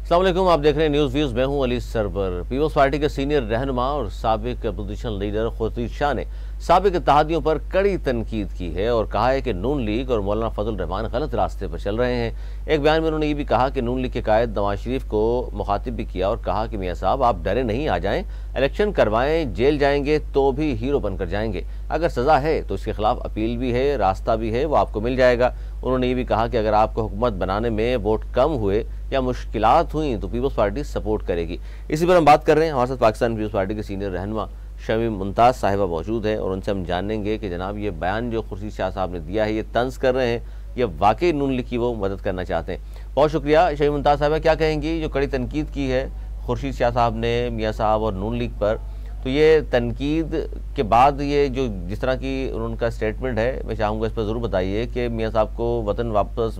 अस्सलाम वालेकुम, आप देख रहे हैं न्यूज़ व्यूज़। मैं हूं अली सरवर। पीपल्स पार्टी के सीनियर रहनुमा और साबिक अपोजिशन लीडर खुर्शीद शाह ने साबिक इत्तेहादियों पर कड़ी तनकीद की है और कहा है कि नून लीग और मौलाना फजल रहमान गलत रास्ते पर चल रहे हैं। एक बयान में उन्होंने ये भी कहा कि नून लीग के कायद नवाज शरीफ को मुखातिब भी किया और कहा कि मियाँ साहब आप डरे नहीं, आ जाएं, इलेक्शन करवाएं, जेल जाएंगे तो भी हीरो बनकर जाएंगे। अगर सज़ा है तो इसके खिलाफ अपील भी है, रास्ता भी है, वो आपको मिल जाएगा। उन्होंने ये भी कहा कि अगर आपको हुकूमत बनाने में वोट कम हुए या मुश्किलात हुई तो पीपल्स पार्टी सपोर्ट करेगी। इसी पर हम बात कर रहे हैं। हमारे साथ पाकिस्तान पीपल्स पार्टी के सीनियर रहनुमा शमीम मुमताज़ साहिबा मौजूद है और उनसे हम जानेंगे कि जनाब ये बयान जो खुर्शीद शाह साहब ने दिया है, ये तंज कर रहे हैं या वाकई नून लीग की वो मदद करना चाहते हैं। बहुत शुक्रिया शमीम मुमताज़ साहिबा। क्या कहेंगी जो कड़ी तनकीद की है खुर्शीद शाह साहब ने मियाँ साहब और नून लीग पर, तो ये तनकीद के बाद ये जो जिस तरह की उनका स्टेटमेंट है, मैं चाहूँगा इस पर ज़रूर बताइए कि मियाँ साहब को वतन वापस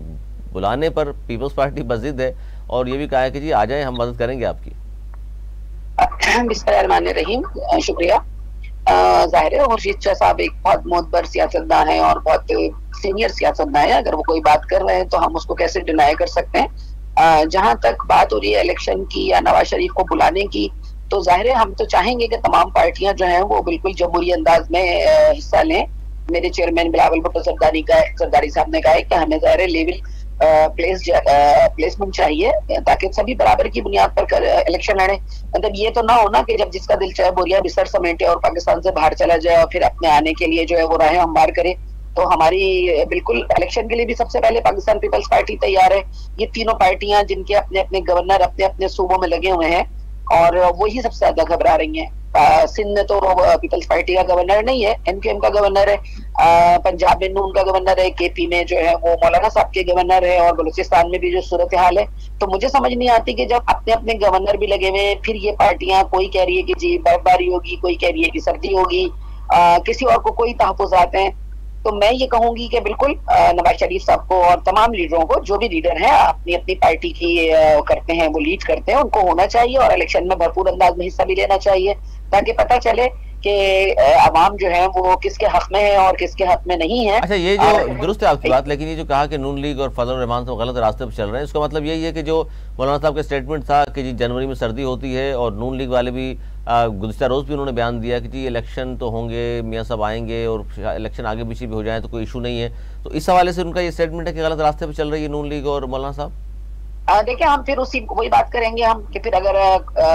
बुलाने पर पीपल्स पार्टी बज़िद है और ये भी कहा है कि जी आ जाए, हम मदद करेंगे आपकी। बिस्मिल्लाहिर्रहमानिर्रहीम। शुक्रिया। जाहिर है खुर्शीद शाह साहब एक बहुत मोतबर सियासतदान है और बहुत सीनियर सियासतदान है। अगर वो कोई बात कर रहे हैं तो हम उसको कैसे डिनाई कर सकते हैं। जहां तक बात हो रही है इलेक्शन की या नवाज शरीफ को बुलाने की, तो जाहिर है हम तो चाहेंगे कि तमाम पार्टियां जो हैं वो बिल्कुल जमहूरी अंदाज में हिस्सा लें। मेरे चेयरमैन बिलावल भुट्टो जरदारी साहब ने कहा है कि हमें जाहिर लेवल प्लेसमेंट चाहिए ताकि सभी बराबर की बुनियाद पर इलेक्शन लड़े। मतलब ये तो ना होना कि जब जिसका दिल चाहे बोरिया बिस्तर समेटे और पाकिस्तान से बाहर चला जाए और फिर अपने आने के लिए जो है वो राहें हमवार करे। तो हमारी बिल्कुल इलेक्शन के लिए भी सबसे पहले पाकिस्तान पीपल्स पार्टी तैयार है। ये तीनों पार्टियां जिनके अपने अपने गवर्नर अपने अपने सूबों में लगे हुए हैं और वही सबसे ज्यादा घबरा रही हैं। सिंध में तो पीपल्स पार्टी का गवर्नर नहीं है, एमक्यूएम का गवर्नर है। पंजाब में नून का गवर्नर है, केपी में जो है वो मौलाना साहब के गवर्नर है और बलूचिस्तान में भी जो सूरत हाल है। तो मुझे समझ नहीं आती कि जब अपने अपने गवर्नर भी लगे हुए फिर ये पार्टियां, कोई कह रही है कि जी बर्फबारी होगी, कोई कह रही है कि सर्दी होगी, किसी और को कोई तहफ़्फ़ुज़ात हैं। तो मैं ये कहूंगी कि बिल्कुल नवाज शरीफ साहब को और तमाम लीडरों को, जो भी लीडर हैं अपनी अपनी पार्टी की करते हैं, वो लीड करते हैं, उनको होना चाहिए और इलेक्शन में भरपूर अंदाज में हिस्सा भी लेना चाहिए ताकि पता चले कि अवाम जो है वो किसके हक में है और किसके हक में नहीं है। अच्छा, ये जो दुरुस्त है आपकी बात, लेकिन ये जो कहा कि नून लीग और फजल रहमान तो गलत रास्ते पर चल रहे हैं, इसका मतलब यही है कि जो मौलाना साहब का स्टेटमेंट था कि जी जनवरी में सर्दी होती है और नून लीग वाले भी गुज़िश्ता रोज़ भी उन्होंने बयान दिया कि जी इलेक्शन तो होंगे, मियाँ साहब आएंगे और इलेक्शन आगे पीछे भी हो जाए तो कोई इशू नहीं है। तो इस हवाले से उनका ये स्टेटमेंट है कि गलत रास्ते पर चल रही है नून लीग और मौलाना साहब। देखिए, हम फिर उसी वही बात करेंगे हम कि फिर अगर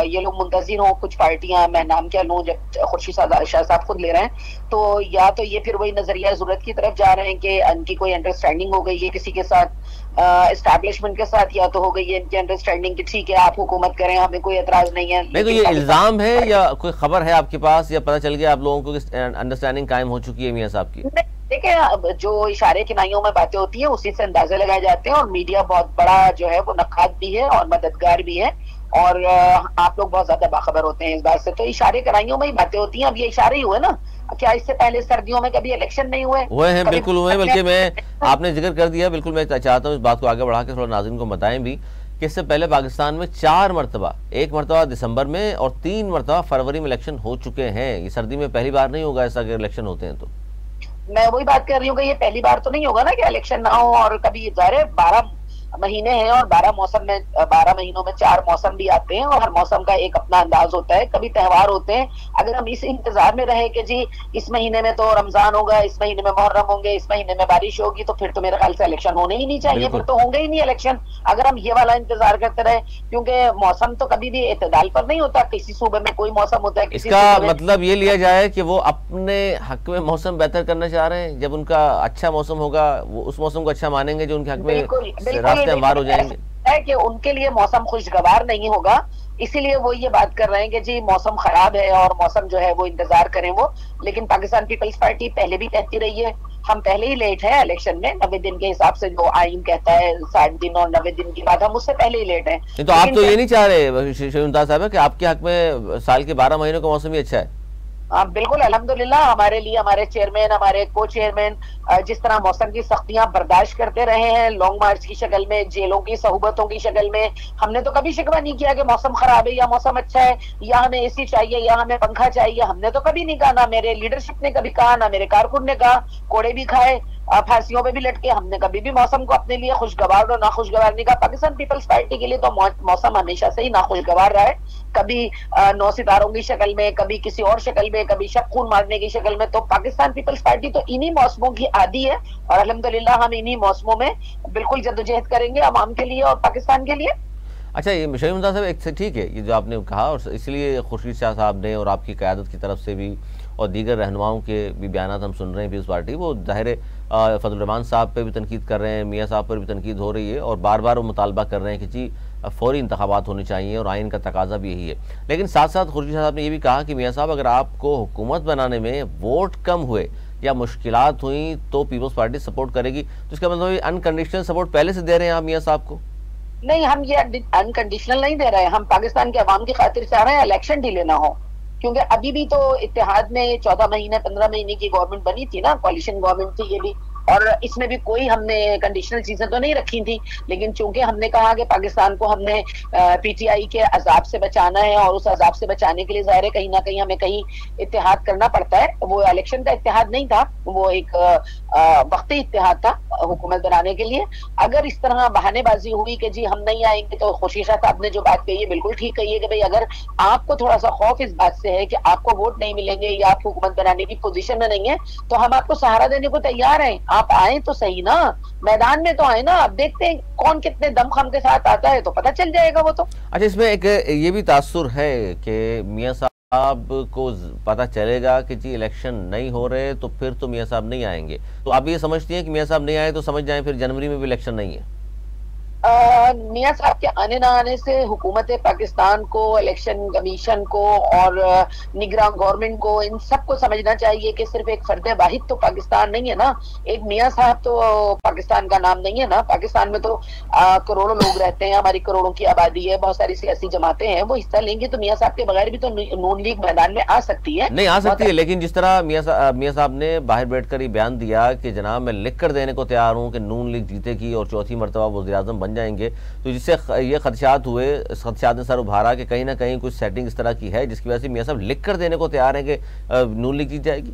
ये लोग मुंतज़िर हो, कुछ पार्टियां, मैं नाम क्या लूं, जब खुर्शीद शाह साहब खुद ले रहे हैं तो या तो ये फिर वही नजरिया जरूरत की तरफ जा रहे हैं कि इनकी कोई अंडरस्टैंडिंग हो गई है किसी के साथ, एस्टैब्लिशमेंट के साथ, या तो हो गई है इनकी अंडरस्टैंडिंग कि ठीक है आप हुकूमत करें, हमें कोई एतराज नहीं है। नहीं, तो ये इल्जाम है या कोई खबर है आपके पास या पता चल गया आप लोगों को अंडरस्टैंडिंग कायम हो चुकी है मियाँ साहब की? देखिए, अब जो इशारे किनाइयों में बातें होती हैं उसी से अंदाजे लगाए जाते हैं और मीडिया बहुत बड़ा जो है वो नक्काद भी है और मददगार भी है और आप लोग बहुत ज्यादा बाखबर होते हैं इस बात से। तो इशारे किनाइयों में ही बातें होती हैं। अब ये इशारे ही हुए ना, क्या इससे पहले सर्दियों में कभी इलेक्शन नहीं हुए हैं? बिल्कुल हुए, बल्कि मैं आपने जिक्र कर दिया, बिल्कुल मैं चाहता हूँ इस बात को आगे बढ़ा के थोड़ा नाज़रीन को बताएं भी कि इससे पहले पाकिस्तान में 4 मरतबा, एक मरतबा दिसंबर में और 3 मरतबा फरवरी में इलेक्शन हो चुके हैं। ये सर्दी में पहली बार नहीं होगा ऐसा अगर इलेक्शन होते हैं तो। मैं वही बात कर रही हूँ कि ये पहली बार तो नहीं होगा ना कि इलेक्शन ना हो। और कभी ज़ाहिर है 12 महीने हैं और 12 मौसम में 12 महीनों में 4 मौसम भी आते हैं और हर मौसम का एक अपना अंदाज होता है। कभी त्यौहार होते हैं, अगर हम इस इंतजार में रहे कि जी इस महीने में तो रमजान होगा, इस महीने में मुहर्रम होंगे, इस महीने में बारिश होगी, तो फिर तो मेरे ख्याल से इलेक्शन होने ही नहीं चाहिए, फिर तो होंगे ही नहीं इलेक्शन अगर हम ये वाला इंतजार करते रहे। क्योंकि मौसम तो कभी भी एतदाल पर नहीं होता, किसी सूबे में कोई मौसम होता है, इसका मतलब ये लिया जाए कि वो अपने हक में मौसम बेहतर करना चाह रहे हैं। जब उनका अच्छा मौसम होगा वो उस मौसम को अच्छा मानेंगे जो उनके हक में रास्ते हमवार हो जाएंगे। है कि उनके लिए मौसम खुशगवार नहीं होगा, इसीलिए वो ये बात कर रहे हैं कि जी मौसम खराब है और मौसम जो है वो इंतजार करें वो। लेकिन पाकिस्तान पीपल्स पार्टी पहले भी कहती रही है, हम पहले ही लेट है इलेक्शन में 90 दिन के हिसाब से, जो आइन कहता है 60 दिन और 90 दिन की बात, हम उससे पहले ही लेट है। तो आप तो ये नहीं चाह रहे शमीम मुमताज़ साहब कि आपके हक में साल के 12 महीनों का मौसम ही अच्छा है? बिल्कुल, अल्हम्दुलिल्लाह हमारे लिए हमारे चेयरमैन, हमारे को चेयरमैन जिस तरह मौसम की सख्तियां बर्दाश्त करते रहे हैं, लॉन्ग मार्च की शक्ल में, जेलों की सहूबतों की शक्ल में, हमने तो कभी शिकवा नहीं किया कि मौसम खराब है या मौसम अच्छा है या हमें एसी चाहिए या हमें पंखा चाहिए। हमने तो कभी नहीं कहा, ना मेरे लीडरशिप ने कभी कहा, ना मेरे कारकुन ने कहा। कोड़े भी खाए, फांसियों पे भी लटके, हमने कभी भी मौसम को अपने लिए खुशगवार और नाखुशगवार नहीं कहा। पाकिस्तान पीपल्स पार्टी के लिए तो मौसम हमेशा से ही नाखुशगवार रहा है, कभी 9 सितारों की शक्ल में, कभी किसी और शक्ल में, कभी शब खून मारने की शक्ल में। तो पाकिस्तान पीपल्स पार्टी तो इन्हीं मौसमों की आदी है और अल्हम्दुलिल्लाह हम इन्हीं मौसमों में बिल्कुल जद्दोजहद करेंगे अवाम के लिए और पाकिस्तान के लिए। अच्छा, ये शहीद मुमताज साहब, एक से ठीक है ये जो आपने कहा, और इसलिए खुर्शीद शाह साहब ने और आपकी क़यादत की तरफ से भी और दीगर रहनुमाओं के भी बयान हम सुन रहे हैं पीपल्स पार्टी, वो ज़ाहिर फजल रहमान साहब पे भी तनकीद कर रहे हैं, मियाँ साहब पर भी तनकीद हो रही है और बार बार वो मुतालबा कर रहे हैं कि जी फ़ौरी इंतखाबात होने चाहिए और आइन का तकाजा भी यही है। लेकिन साथ साथ खुर्शीद शाह साहब ने ये भी कहा कि मियाँ साहब, अगर आपको हुकूमत बनाने में वोट कम हुए या मुश्किलात हुई तो पीपल्स पार्टी सपोर्ट करेगी। तो इसका मतलब अनकंडीशनल सपोर्ट पहले से दे रहे हैं आप मियाँ साहब को? नहीं, हम ये अनकंडीशनल नहीं दे रहे हैं, हम पाकिस्तान के अवाम की खातिर चाह रहे हैं इलेक्शन डिले ना हो। क्योंकि अभी भी तो इत्तेहाद में 14 महीने 15 महीने की गवर्नमेंट बनी थी ना, कोalition गवर्नमेंट थी ये भी, और इसमें भी कोई हमने कंडीशनल चीजें तो नहीं रखी थी। लेकिन चूंकि हमने कहा कि पाकिस्तान को हमने पीटीआई के अजाब से बचाना है और उस अजाब से बचाने के लिए ज़ाहिर है कहीं ना कहीं हमें कहीं इत्तेहाद करना पड़ता है। वो इलेक्शन का इत्तेहाद नहीं था, वो एक वक्ती इत्तेहाद था हुकूमत बनाने के लिए। अगर इस तरह बहानेबाजी हुई कि जी हम नहीं आएंगे, तो खुर्शीद शाह साहब ने जो बात कही है बिल्कुल ठीक कही है कि भाई अगर आपको थोड़ा सा खौफ इस बात से है कि आपको वोट नहीं मिलेंगे या आप हुकूमत बनाने की पोजीशन में नहीं है, तो हम आपको सहारा देने को तैयार हैं। आप आए तो सही ना, मैदान में तो आए ना, अब देखते हैं कौन कितने दमखम के साथ आता है तो पता चल जाएगा वो तो। अच्छा, इसमें एक ये भी तासुर है कि मियाँ साहब को पता चलेगा कि जी इलेक्शन नहीं हो रहे तो फिर तो मियाँ साहब नहीं आएंगे, तो आप ये समझती हैं कि मियाँ साहब नहीं आए तो समझ जाएं फिर जनवरी में भी इलेक्शन नहीं है? मियाँ साहब के आने ना आने से हुकूमत पाकिस्तान को, इलेक्शन कमीशन को और निगरान गवर्नमेंट को, इन सबको समझना चाहिए कि सिर्फ एक फर्द वाहिद तो पाकिस्तान नहीं है ना, एक मियाँ साहब तो पाकिस्तान का नाम नहीं है ना। पाकिस्तान में तो करोड़ों लोग रहते हैं, हमारी करोड़ों की आबादी है, बहुत सारी सियासी जमातें हैं, वो हिस्सा लेंगे तो मियाँ साहब के बगैर भी तो नून लीग मैदान में आ सकती है। नहीं आ सकती है, लेकिन जिस तरह मियाँ साहब ने बाहर बैठकर ये बयान दिया कि जनाब मैं लिख कर देने को तैयार हूँ कि नून लीग जीतेगी और चौथी मरतबा वज़ीर-ए-आज़म बन जाएंगे, तो जिससे ये खदशात हुए, इस खदशात ने सर उभारा कि कहीं ना कहीं कुछ सेटिंग इस तरह की है जिसकी वजह से मियाँ साहब लिख कर देने को तैयार हैं कि नून लीग जीत जाएगी।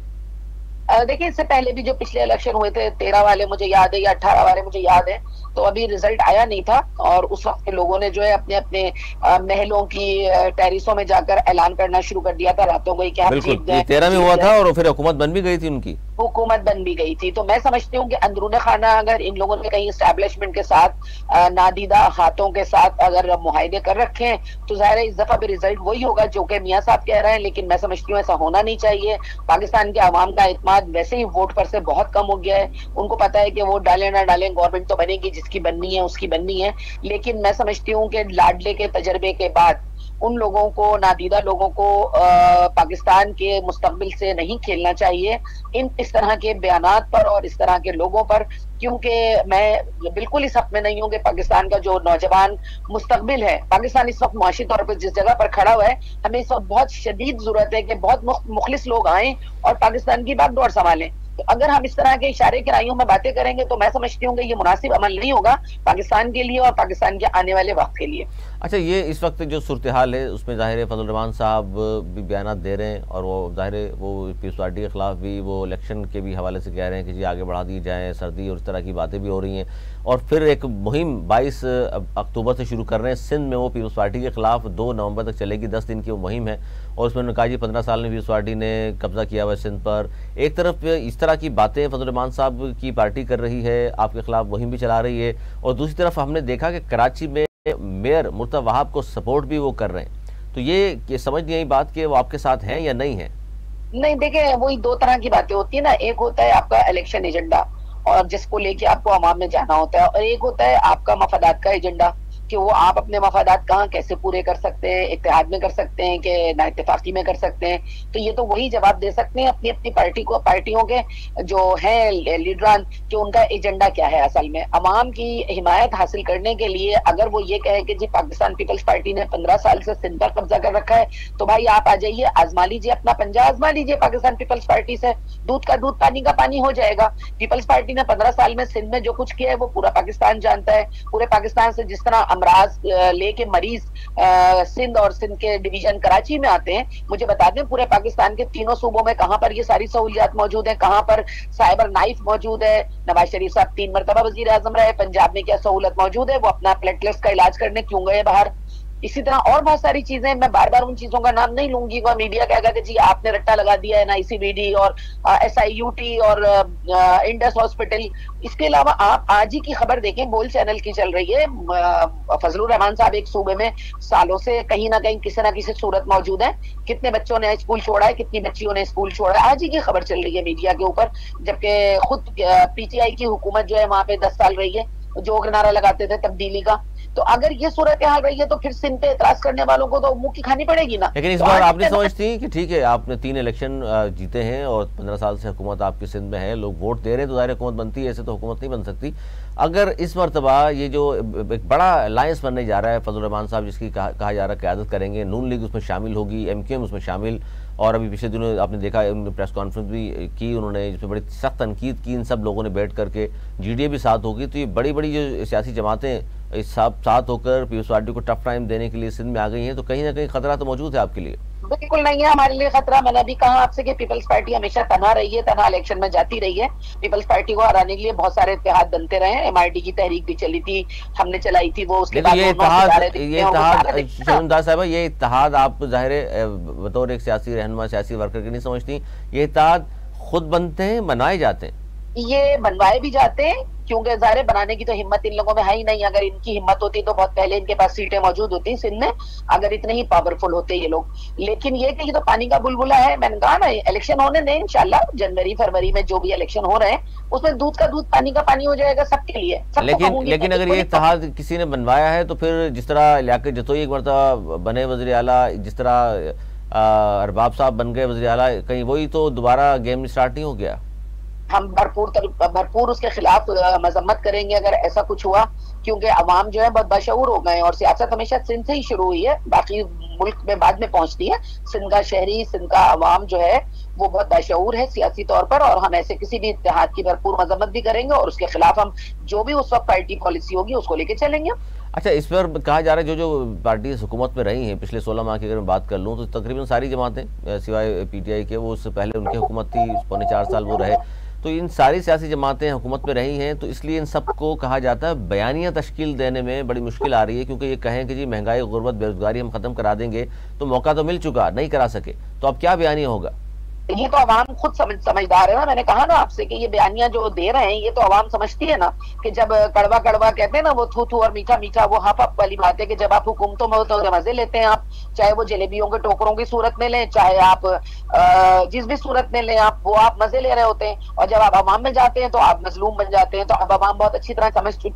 देखिए, इससे पहले भी जो पिछले इलेक्शन हुए थे, 13 वाले मुझे याद है या 18 वाले मुझे याद है, तो अभी रिजल्ट आया नहीं था और उस वक्त के लोगों ने जो है अपने अपने महलों की टेरिसों में जाकर ऐलान करना शुरू कर दिया था रातों को कि आप जीत गए। 13 में हुआ था और फिर हुकूमत बन भी गई थी, उनकी हुकूमत बन भी गई थी। तो मैं समझती हूँ कि अंदरूने खाना अगर इन लोगों ने कहीं एस्टैब्लिशमेंट के साथ नादीदा हाथों के साथ अगर मुआहदे कर रखे हैं तो जाहिर है इस दफा भी रिजल्ट वही होगा जो कि मियाँ साहब कह रहे हैं। लेकिन मैं समझती हूँ ऐसा होना नहीं चाहिए। पाकिस्तान के अवाम का एतमाद वैसे ही वोट पर से बहुत कम हो गया है। उनको पता है कि वोट डालें ना डालें, गवर्नमेंट तो बनेगी, जिसकी बननी है उसकी बननी है। लेकिन मैं समझती हूँ कि लाडले के तजर्बे के बाद उन लोगों को, नादीदा लोगों को पाकिस्तान के मुस्तकबिल से नहीं खेलना चाहिए इस तरह के बयानात पर और इस तरह के लोगों पर। क्योंकि मैं बिल्कुल इस हक में नहीं हूँ कि पाकिस्तान का जो नौजवान मुस्तकबिल है, पाकिस्तान इस वक्त मुआशी तौर पर जिस जगह पर खड़ा हुआ है, हमें इस वक्त बहुत शदीद जरूरत है कि बहुत मुखलिस लोग आए और पाकिस्तान की बागडोर संभालें। तो अगर हम इस तरह के इशारे किराइयों में बातें करेंगे तो मैं समझती हूँ कि ये मुनासिब अमल नहीं होगा पाकिस्तान के लिए और पाकिस्तान के आने वाले वक्त के लिए। अच्छा, ये इस वक्त जो सूरत हाल है उसमें ज़ाहिर है फजल रहमान साहब भी बयान दे रहे हैं और वो ज़ाहिर है वो पीपल्स पार्टी के ख़िलाफ़ भी वो इलेक्शन के भी हवाले से कह रहे हैं कि जी आगे बढ़ा दी जाए, सर्दी और इस तरह की बातें भी हो रही हैं। और फिर एक मुहिम 22 अक्टूबर से शुरू कर रहे हैं सिंध में, वो पीपल्स पार्टी के ख़िलाफ़ 2 नवंबर तक चलेगी, 10 दिन की वो मुहिम है। और उसमें उन्होंने कहा जी 15 साल में पीपल्स पार्टी ने कब्जा किया हुआ है सिंध पर। एक तरफ इस तरह की बातें फजल रहमान साहब की पार्टी कर रही है, आपके खिलाफ मुहिम भी चला रही है, और दूसरी तरफ हमने देखा कि कराची में मेयर मुर्तज़ा वहाब को सपोर्ट भी वो कर रहे हैं। तो ये समझ नहीं आई बात कि वो आपके साथ हैं या नहीं है? नहीं, देखिए वही 2 तरह की बातें होती है ना। एक होता है आपका इलेक्शन एजेंडा और जिसको लेके आपको अवाम में जाना होता है, और एक होता है आपका मफादात का एजेंडा कि वो आप अपने मफादात कहाँ कैसे पूरे कर सकते हैं, इत्तेहाद में कर सकते हैं कि ना इत्तेफाकी में कर सकते हैं। तो ये तो वही जवाब दे सकते हैं अपनी अपनी पार्टी को, पार्टियों के जो हैं लीडरान, कि उनका एजेंडा क्या है। असल में अवाम की हिमायत हासिल करने के लिए अगर वो ये कहे कि जी पाकिस्तान पीपल्स पार्टी ने 15 साल से सिंध पर कब्जा कर रखा है, तो भाई आप आ जाइए, आजमा लीजिए, अपना पंजा आजमा लीजिए पाकिस्तान पीपल्स पार्टी से। दूध का दूध पानी का पानी हो जाएगा। पीपल्स पार्टी ने 15 साल में सिंध में जो कुछ किया है वो पूरा पाकिस्तान जानता है। पूरे पाकिस्तान से जिस तरह अमराज लेके मरीज सिंध और सिंध के डिवीजन कराची में आते हैं। मुझे बता दें पूरे पाकिस्तान के तीनों सूबों में कहां पर ये सारी सहूलियात मौजूद है, कहां पर साइबर नाइफ मौजूद है। नवाज शरीफ साहब 3 मरतबा वजीर आजम रहे, पंजाब में क्या सहूलत मौजूद है? वो अपना प्लेटलेट्स का इलाज करने क्यों गए बाहर? इसी तरह और बहुत सारी चीजें, मैं बार बार उन चीजों का नाम नहीं लूंगी, वह मीडिया कहेगा कि जी आपने रट्टा लगा दिया है NICVD और SIUT और इंडस हॉस्पिटल। इसके अलावा आप आज ही की खबर देखें, बोल चैनल की चल रही है, फजलुर रहमान साहब एक सूबे में सालों से कहीं ना कहीं किसी ना किसी सूरत मौजूद है, कितने बच्चों ने स्कूल छोड़ा है, कितनी बच्चियों ने स्कूल छोड़ा है, आज ही की खबर चल रही है मीडिया के ऊपर। जबकि खुद PTI की हुकूमत जो है वहां पे 10 साल रही है, जो नारा लगाते थे तब्दीली का। तो अगर ये सूरत हाल रही है तो फिर सिंध पे एतराज करने वालों को तो मुंह की खानी पड़ेगी ना। लेकिन इस बार आपने समझती कि ठीक है आपने 3 इलेक्शन जीते हैं और 15 साल से हुकूमत आपकी सिंध में है, लोग वोट दे रहे हैं तो ज़ाहिर हुकूमत बनती है, ऐसे तो हुकूमत नहीं बन सकती। अगर इस मरतबा ये जो एक बड़ा अलायंस बनने जा रहा है, फजलुर रहमान साहब जिसकी कहा जा रहा है क़यादत करेंगे, नून लीग उसमें शामिल होगी, MQM उसमें शामिल, और अभी पिछले दिनों आपने देखा उन्होंने प्रेस कॉन्फ्रेंस भी की, उन्होंने जिसमें बड़ी सख्त तनकीद की, इन सब लोगों ने बैठ करके, GDA भी साथ होगी। तो ये बड़ी बड़ी जो सियासी जमातें इस सब साथ होकर पीपल्स पार्टी को टफ टाइम देने के लिए सिंध में आ गई हैं, तो कहीं ना कहीं खतरा तो मौजूद है आपके लिए। बिल्कुल नहीं है हमारे लिए खतरा। मैंने अभी कहा आपसे कि पीपल्स पार्टी हमेशा तनहा रही है, तनहा इलेक्शन में जाती रही है। पीपल्स पार्टी को हराने के लिए बहुत सारे इत्तेहाद बनते रहे हैं, MIT की तहरीक भी चली थी, हमने चलाई थी वो, उसके बाद ये इत्तेहाद साहब, ये इत्तेहाद आप ज़ाहिर बतौर एक सियासी रहनुमा, सियासी वर्कर की नहीं समझती, ये इत्तेहाद खुद बनते हैं, बनाए जाते हैं? ये बनवाए भी जाते हैं, क्योंकि ज़ाहिर बनाने की तो हिम्मत इन लोगों में है ही नहीं। अगर इनकी हिम्मत होती तो बहुत पहले इनके पास सीटें मौजूद होती सिंध में, अगर इतने ही पावरफुल होते ये लोग। लेकिन ये कि ये तो पानी का बुलबुला है। मैंने कहा ना, इलेक्शन होने दें इंशाल्लाह, जनवरी फरवरी में जो भी इलेक्शन हो रहे हैं उसमें दूध का दूध पानी का पानी हो जाएगा सबके लिए। लेकिन अगर ये इत्तेहाद किसी ने बनवाया है तो फिर जिस तरह लियाकत जतोई एक मरतबा बने वज़ीर आला, जिस तरह अरबाब साहब बन गए वज़ीर आला, कहीं वही तो दोबारा गेम स्टार्ट नहीं हो गया? हम भरपूर उसके खिलाफ मजम्मत करेंगे अगर ऐसा कुछ हुआ, क्योंकि अवाम जो है बहुत बाशऊर हो गए और सियासत हमेशा सिंध से ही शुरू हुई है, बाकी मुल्क में बाद में पहुंचती है। सिंध का शहरी, सिंध का अवाम जो है वो बहुत बाशऊर है सियासी तौर पर, और हम ऐसे किसी भी इत्तेहाद की भरपूर मजम्मत भी करेंगे और उसके खिलाफ हम जो भी उस वक्त पार्टी पॉलिसी होगी उसको लेके चलेंगे। अच्छा, इस पर कहा जा रहा है जो पार्टी हुकूमत में रही हैं पिछले 16 माह की अगर मैं बात कर लूँ तो तकरीबन सारी जमातें सिवाय PTI के, वो उससे पहले उनकी हुकूमत थी, 4.25 साल वो रहे, तो इन सारी सियासी जमातें हुकूमत में रही हैं, तो इसलिए इन सबको कहा जाता है बयानिया तश्कील देने में बड़ी मुश्किल आ रही है, क्योंकि ये कहें कि जी महंगाई, गुर्बत, बेरोजगारी हम ख़त्म करा देंगे, तो मौका तो मिल चुका, नहीं करा सके, तो अब क्या बयानिया होगा? ये तो अवाम खुद समझदार है ना। मैंने कहा ना आपसे कि ये बयानियां जो दे रहे हैं ये तो अवाम समझती है ना, कि जब कड़वा कड़वा कहते हैं ना, वो थू थू और मीठा मीठा, वो हप हप वाली बात है कि जब आप हुकूमतों में होते हो तो मजे लेते हैं आप, चाहे वो जलेबियों के टोकरों की सूरत में लें, चाहे आप जिस भी सूरत में लें आप, वो आप मजे ले रहे होते हैं, और जब आप अवाम में जाते हैं तो आप मजलूम बन जाते हैं। तो अब अवाम बहुत अच्छी तरह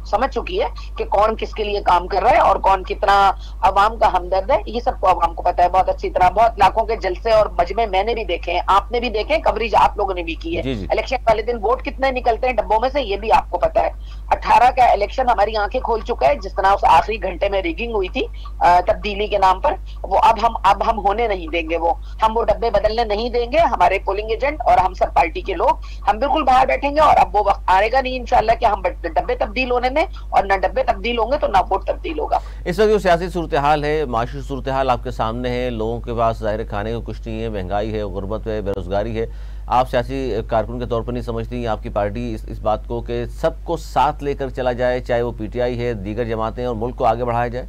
समझ चुकी है कि कौन किसके लिए काम कर रहा है और कौन कितना अवाम का हमदर्द है, ये सबको अवाम को पता है बहुत अच्छी तरह। बहुत लाखों के जलसे और मजमे मैंने भी देखे हैं, आपने भी देखे, कवरेज आप लोगों ने भी की है। इलेक्शन वाले दिन वोट कितने निकलते हैं डब्बों में से, ये भी आपको पता है। 18 का इलेक्शन हमारी आंखें खोल चुका है, जिस तरह उस आखिरी घंटे में रिगिंग हुई थी तब्दीली के नाम पर, वो अब हम होने नहीं देंगे, हम वो डब्बे बदलने नहीं देंगे। हमारे पोलिंग एजेंट और हम सब पार्टी के लोग, हम बिल्कुल बाहर बैठेंगे, और अब वो वक्त आएगा नहीं इंशाल्लाह कि हम डब्बे तब्दील होने दें, और ना डब्बे तब्दील होंगे तो ना वोट तब्दील होगा। इस वक्त जो सियासी सूरत हाल है, माशी सूरत हाल आपके सामने है, लोगों के पास ज़ाहिर खाने को कुछ नहीं है, महंगाई है, गुर्बत है, बेरोजगारी है, आप सियासी कारकुन के तौर पर नहीं समझती आपकी पार्टी इस बात को कि सबको साथ लेकर चला जाए, चाहे वो PTI है, दीगर जमातें, और मुल्क को आगे बढ़ाया जाए?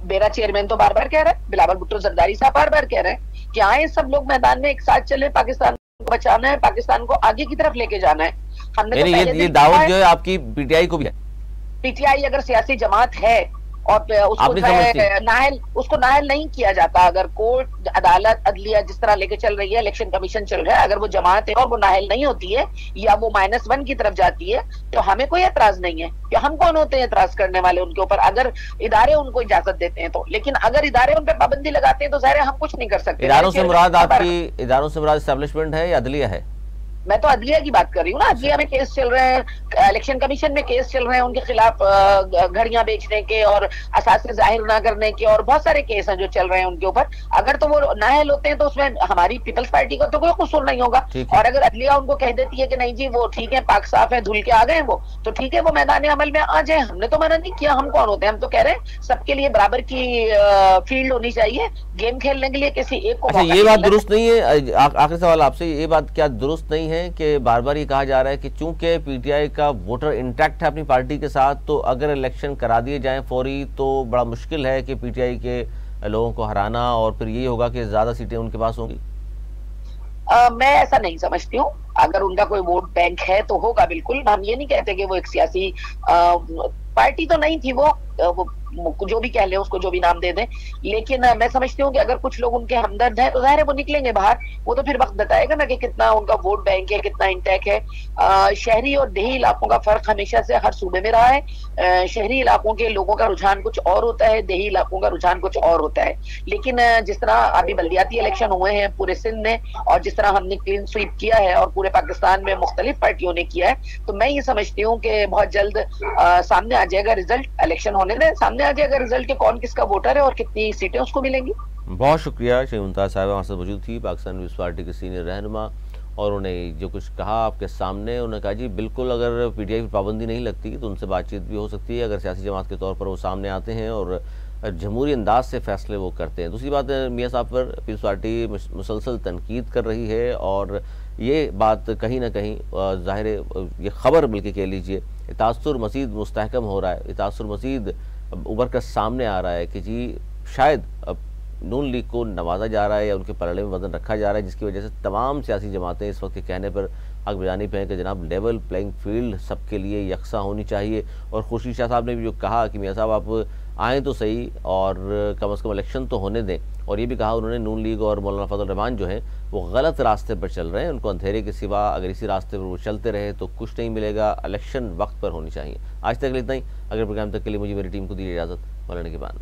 मेरा चेयरमैन तो बार बार कह रहा है, बिलावल भुट्टो जरदारी साहब बार बार कह रहे हैं कि आए सब लोग मैदान में, एक साथ चले, पाकिस्तान को बचाना है, पाकिस्तान को आगे की तरफ लेके जाना है। हमने तो ये दावत जो है आपकी PTI को भी है। PTI अगर सियासी जमात है और उसको नाहल नहीं किया जाता, अगर कोर्ट, अदालत, अदलिया जिस तरह लेके चल रही है, इलेक्शन कमीशन चल रहा है, अगर वो जमात है और वो नाहल नहीं होती है या वो -1 की तरफ जाती है, तो हमें कोई एतराज नहीं है कि हम कौन होते हैं एतराज करने वाले उनके ऊपर, अगर इदारे उनको इजाजत देते हैं तो। लेकिन अगर इदारे उन पर पाबंदी लगाते हैं तो ज़ाहिर हम कुछ नहीं कर सकते। इदारों से मुराद एस्टेब्लिशमेंट है या अदलिया है? मैं तो अदलिया की बात कर रही हूँ ना, अदलिया में केस चल रहे हैं, इलेक्शन कमीशन में केस चल रहे हैं उनके खिलाफ, घड़ियां बेचने के और असासे जाहिर ना करने के, और बहुत सारे केस हैं जो चल रहे हैं उनके ऊपर। अगर तो वो नाअहल होते हैं तो उसमें हमारी पीपल्स पार्टी का तो कोई कसूर नहीं होगा। और अगर अदलिया उनको कह देती है कि नहीं जी वो ठीक है, पाक साफ है, धुल के आ गए वो, तो ठीक है, वो मैदान अमल में आ जाए। हमने तो मना नहीं किया, हम कौन होते हैं, हम तो कह रहे हैं सबके लिए बराबर की फील्ड होनी चाहिए, गेम खेलने के लिए किसी एक को। अच्छा, ये बात दुरुस्त नहीं है, आखिरी सवाल आपसे, ये बात क्या दुरुस्त नहीं है कि बार बार ये कहा जा रहा है कि चूंकि पीटीआई का वोटर इंटैक्ट है अपनी पार्टी के साथ, तो अगर इलेक्शन करा दिए जाएं फौरी तो बड़ा मुश्किल है कि पीटीआई के लोगों को हराना, और फिर यही होगा कि ज्यादा सीटें उनके पास होंगी? मैं ऐसा नहीं समझती हूँ। अगर उनका कोई वोट बैंक है तो होगा, बिल्कुल। हम ये नहीं कहते कि वो एक सियासी पार्टी तो नहीं थी वो जो भी कह ले उसको, जो भी नाम दे दें, लेकिन मैं समझती हूँ कि अगर कुछ लोग उनके हमदर्द हैं तो जाहिर है वो निकलेंगे बाहर। वो तो फिर वक्त बताएगा ना कि कितना उनका वोट बैंक है, कितना इंटैक है। शहरी और देही इलाकों का फर्क हमेशा से हर सूबे में रहा है। शहरी इलाकों के लोगों का रुझान कुछ और होता है, देही इलाकों का रुझान कुछ और होता है। लेकिन जिस तरह अभी बल्दियाती इलेक्शन हुए हैं पूरे सिंध में, और जिस तरह हमने क्लीन स्वीप किया है और पूरे पाकिस्तान में मुख्तलिफ पार्टियों ने किया है, तो मैं ये समझती हूँ कि बहुत जल्द सामने आ जाएगा रिजल्ट। इलेक्शन होने दें, सामने आ जाएगा रिजल्ट के कौन किसका वोटर है और कितनी सीटें उसको मिलेंगी। बहुत शुक्रिया। श्री मुमताज साहब हमारे साथ मौजूद थी, पाकिस्तान पीपल्स पार्टी की सीनियर रहनुमा, और उन्हें जो कुछ कहा आपके सामने, उन्होंने कहा जी बिल्कुल अगर पीटीआई पर पाबंदी नहीं लगती तो उनसे बातचीत भी हो सकती है, अगर सियासी जमात के तौर पर वो सामने आते हैं और जमहूरी अंदाज से फैसले वो करते हैं। दूसरी बात, मियाँ साहब पर पीपल्स पार्टी मुसलसल तनकीद कर रही है, और ये बात कहीं ना कहीं ज़ाहिर है, ये ख़बर बल्कि कह लीजिए, तासुर मज़ीद मुस्तहकम हो रहा है, तासुर मज़ीद उभर कर सामने आ रहा है कि जी शायद अब नून लीग को नवाजा जा रहा है या उनके पलड़े में वजन रखा जा रहा है, जिसकी वजह से तमाम सियासी जमातें इस वक्त के कहने पर हक बजानी पे हैं कि जनाब लेवल प्लेइंग फील्ड सबके लिए यकसा होनी चाहिए। और खुर्शीद शाह साहब ने भी जो कहा कि मियाँ साहब आप आएँ तो सही और कम से कम इलेक्शन तो होने दें, और ये भी कहा उन्होंने नून लीग और मौलाना फजल रहमान जो हैं वो गलत रास्ते पर चल रहे हैं, उनको अंधेरे के सिवा अगर इसी रास्ते पर वो चलते रहे तो कुछ नहीं मिलेगा, इलेक्शन वक्त पर होनी चाहिए। आज तक इतना ही। अगर प्रोग्राम तक के लिए मुझे मेरी टीम को दी इजाज़त, मौलाना के बाद।